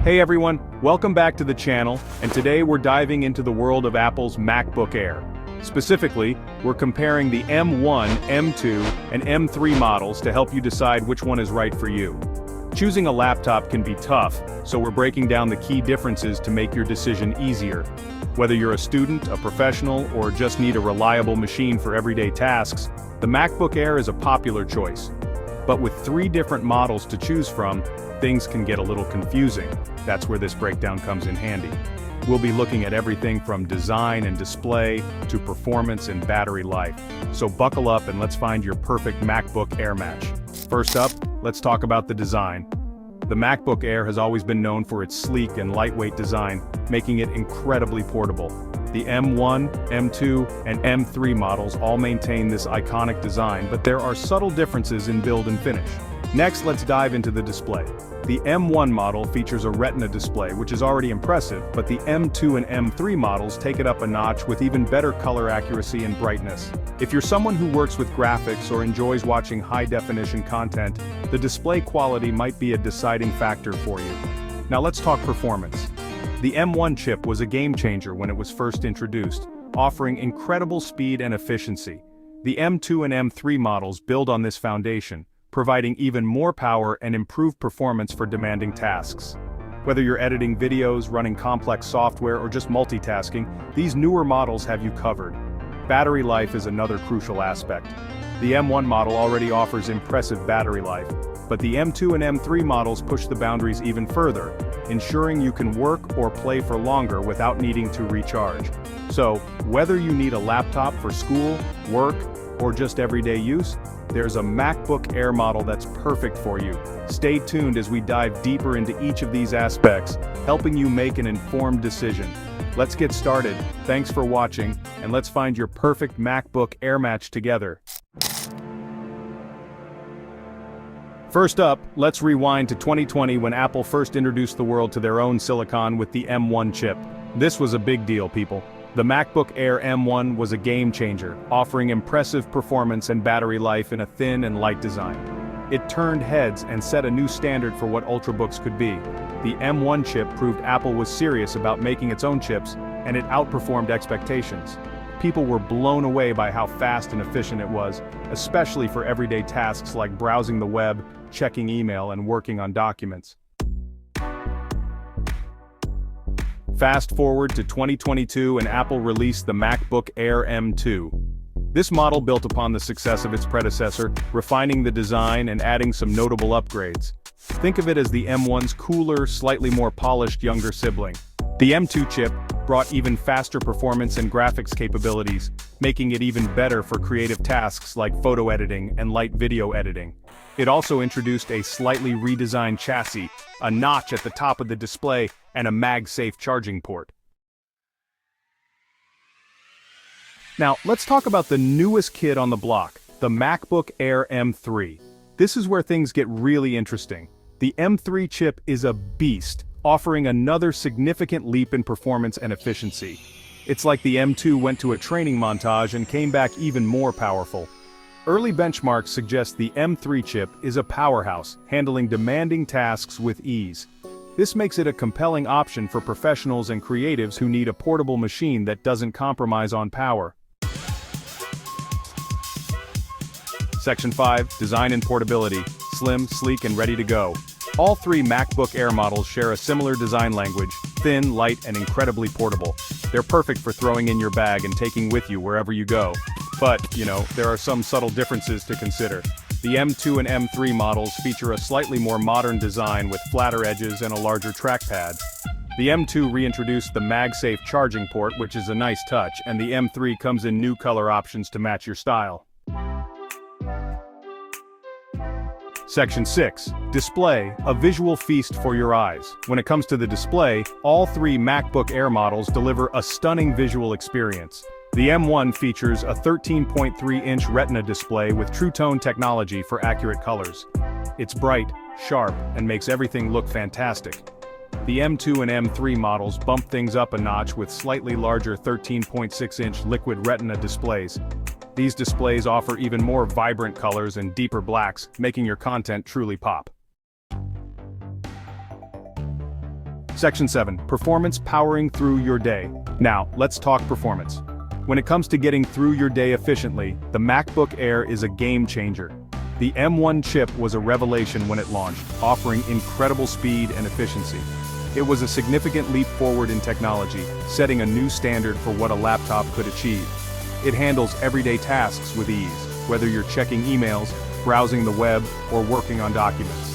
Hey everyone, welcome back to the channel, and today we're diving into the world of Apple's MacBook Air. Specifically, we're comparing the M1, M2, and M3 models to help you decide which one is right for you. Choosing a laptop can be tough, so we're breaking down the key differences to make your decision easier. Whether you're a student, a professional, or just need a reliable machine for everyday tasks, the MacBook Air is a popular choice. But with 3 different models to choose from, things can get a little confusing. That's where this breakdown comes in handy. We'll be looking at everything from design and display to performance and battery life. So buckle up and let's find your perfect MacBook Air match. First up, let's talk about the design. The MacBook Air has always been known for its sleek and lightweight design, making it incredibly portable. The M1, M2, and M3 models all maintain this iconic design, but there are subtle differences in build and finish. Next, let's dive into the display. The M1 model features a Retina display, which is already impressive, but the M2 and M3 models take it up a notch with even better color accuracy and brightness. If you're someone who works with graphics or enjoys watching high-definition content, the display quality might be a deciding factor for you. Now let's talk performance. The M1 chip was a game-changer when it was first introduced, offering incredible speed and efficiency. The M2 and M3 models build on this foundation, providing even more power and improved performance for demanding tasks. Whether you're editing videos, running complex software, or just multitasking, these newer models have you covered. Battery life is another crucial aspect. The M1 model already offers impressive battery life, but the M2 and M3 models push the boundaries even further, ensuring you can work or play for longer without needing to recharge. So, whether you need a laptop for school, work, or just everyday use, there's a MacBook Air model that's perfect for you. Stay tuned as we dive deeper into each of these aspects, helping you make an informed decision. Let's get started. Thanks for watching, and let's find your perfect MacBook Air match together. First up, let's rewind to 2020 when Apple first introduced the world to their own silicon with the M1 chip. This was a big deal, people. The MacBook Air M1 was a game-changer, offering impressive performance and battery life in a thin and light design. It turned heads and set a new standard for what ultrabooks could be. The M1 chip proved Apple was serious about making its own chips, and it outperformed expectations. People were blown away by how fast and efficient it was, especially for everyday tasks like browsing the web, checking email, and working on documents. Fast forward to 2022 and Apple released the MacBook Air M2. This model built upon the success of its predecessor, refining the design and adding some notable upgrades. Think of it as the M1's cooler, slightly more polished younger sibling. The M2 chip brought even faster performance and graphics capabilities, making it even better for creative tasks like photo editing and light video editing. It also introduced a slightly redesigned chassis, a notch at the top of the display, and a MagSafe charging port. Now, let's talk about the newest kid on the block, the MacBook Air M3. This is where things get really interesting. The M3 chip is a beast, offering another significant leap in performance and efficiency. It's like the M2 went to a training montage and came back even more powerful. Early benchmarks suggest the M3 chip is a powerhouse, handling demanding tasks with ease. This makes it a compelling option for professionals and creatives who need a portable machine that doesn't compromise on power. Section 5, Design and Portability. Slim, sleek, and ready to go. All 3 MacBook Air models share a similar design language: thin, light, and incredibly portable. They're perfect for throwing in your bag and taking with you wherever you go. But, there are some subtle differences to consider. The M2 and M3 models feature a slightly more modern design with flatter edges and a larger trackpad. The M2 reintroduced the MagSafe charging port, which is a nice touch, and the M3 comes in new color options to match your style. Section 6. Display, a visual feast for your eyes. When it comes to the display, all 3 MacBook Air models deliver a stunning visual experience. The M1 features a 13.3-inch Retina display with True Tone technology for accurate colors. It's bright, sharp, and makes everything look fantastic. The M2 and M3 models bump things up a notch with slightly larger 13.6-inch liquid Retina displays. These displays offer even more vibrant colors and deeper blacks, making your content truly pop. Section 7. Performance powering through your day. Now, let's talk performance. When it comes to getting through your day efficiently, the MacBook Air is a game changer. The M1 chip was a revelation when it launched, offering incredible speed and efficiency. It was a significant leap forward in technology, setting a new standard for what a laptop could achieve. It handles everyday tasks with ease, whether you're checking emails, browsing the web, or working on documents.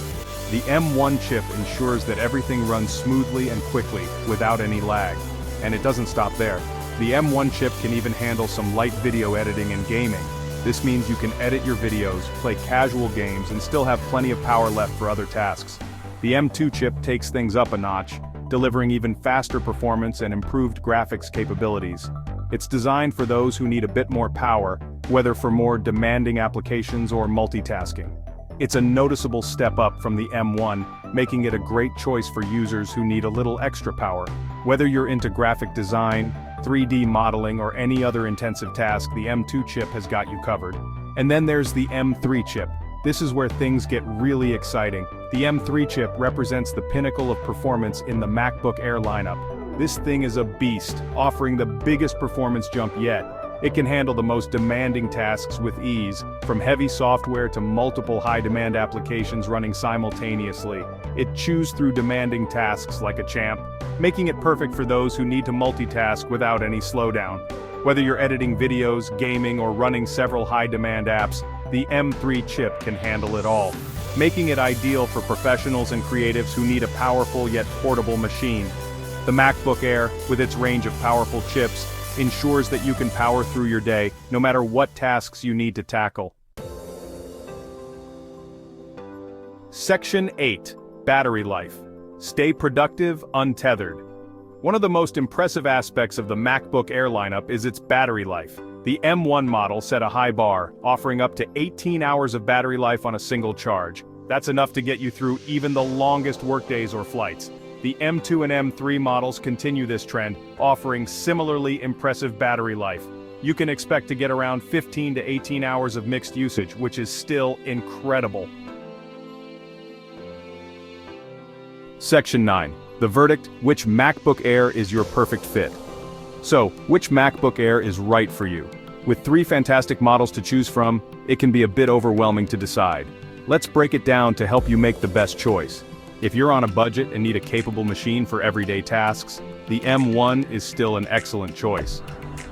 The M1 chip ensures that everything runs smoothly and quickly, without any lag. And it doesn't stop there. The M1 chip can even handle some light video editing and gaming. This means you can edit your videos, play casual games, and still have plenty of power left for other tasks. The M2 chip takes things up a notch, delivering even faster performance and improved graphics capabilities. It's designed for those who need a bit more power, whether for more demanding applications or multitasking. It's a noticeable step up from the M1, making it a great choice for users who need a little extra power. Whether you're into graphic design, 3D modeling, or any other intensive task, the M2 chip has got you covered. And then there's the M3 chip. This is where things get really exciting. The M3 chip represents the pinnacle of performance in the MacBook Air lineup. This thing is a beast, offering the biggest performance jump yet. It can handle the most demanding tasks with ease, from heavy software to multiple high-demand applications running simultaneously. It chews through demanding tasks like a champ, making it perfect for those who need to multitask without any slowdown. Whether you're editing videos, gaming, or running several high-demand apps, the M3 chip can handle it all, making it ideal for professionals and creatives who need a powerful yet portable machine. The MacBook Air, with its range of powerful chips, ensures that you can power through your day, no matter what tasks you need to tackle. Section 8. Battery life. Stay productive, untethered. One of the most impressive aspects of the MacBook Air lineup is its battery life. The M1 model set a high bar, offering up to 18 hours of battery life on a single charge. That's enough to get you through even the longest workdays or flights. The M2 and M3 models continue this trend, offering similarly impressive battery life. You can expect to get around 15 to 18 hours of mixed usage, which is still incredible. Section 9. The verdict: which MacBook Air is your perfect fit? So, which MacBook Air is right for you? With 3 fantastic models to choose from, it can be a bit overwhelming to decide. Let's break it down to help you make the best choice. If you're on a budget and need a capable machine for everyday tasks, the M1 is still an excellent choice.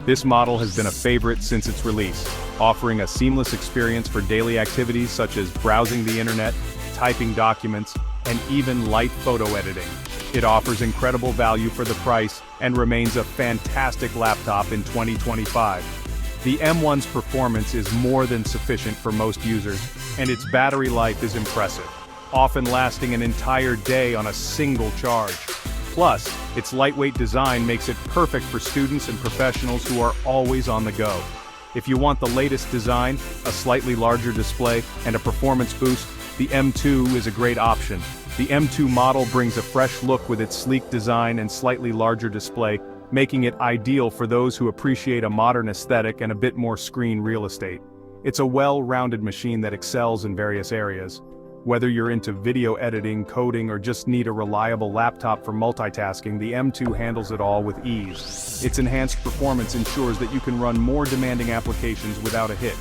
This model has been a favorite since its release, offering a seamless experience for daily activities such as browsing the internet, typing documents, and even light photo editing. It offers incredible value for the price and remains a fantastic laptop in 2025. The M1's performance is more than sufficient for most users, and its battery life is impressive, often lasting an entire day on a single charge. Plus, its lightweight design makes it perfect for students and professionals who are always on the go. If you want the latest design, a slightly larger display, and a performance boost, the M2 is a great option. The M2 model brings a fresh look with its sleek design and slightly larger display, making it ideal for those who appreciate a modern aesthetic and a bit more screen real estate. It's a well-rounded machine that excels in various areas. Whether you're into video editing, coding, or just need a reliable laptop for multitasking, the M2 handles it all with ease. Its enhanced performance ensures that you can run more demanding applications without a hitch.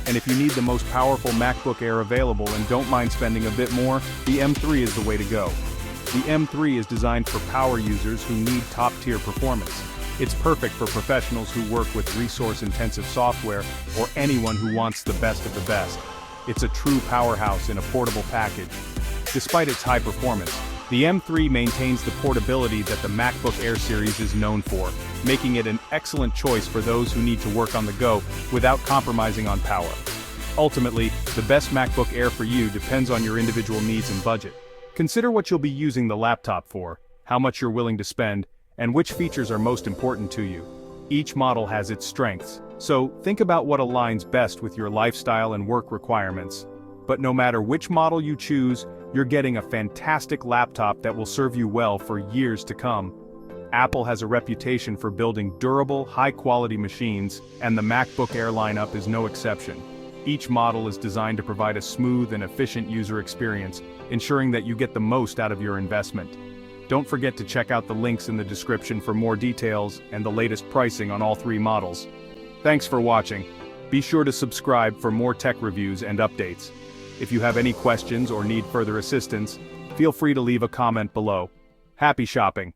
And if you need the most powerful MacBook Air available and don't mind spending a bit more, the M3 is the way to go. The M3 is designed for power users who need top-tier performance. It's perfect for professionals who work with resource-intensive software or anyone who wants the best of the best. It's a true powerhouse in a portable package. Despite its high performance, the M3 maintains the portability that the MacBook Air series is known for, making it an excellent choice for those who need to work on the go without compromising on power. Ultimately, the best MacBook Air for you depends on your individual needs and budget. Consider what you'll be using the laptop for, how much you're willing to spend, and which features are most important to you. Each model has its strengths, so think about what aligns best with your lifestyle and work requirements. But no matter which model you choose, you're getting a fantastic laptop that will serve you well for years to come. Apple has a reputation for building durable, high-quality machines, and the MacBook Air lineup is no exception. Each model is designed to provide a smooth and efficient user experience, ensuring that you get the most out of your investment. Don't forget to check out the links in the description for more details and the latest pricing on all three models. Thanks for watching. Be sure to subscribe for more tech reviews and updates. If you have any questions or need further assistance, feel free to leave a comment below. Happy shopping!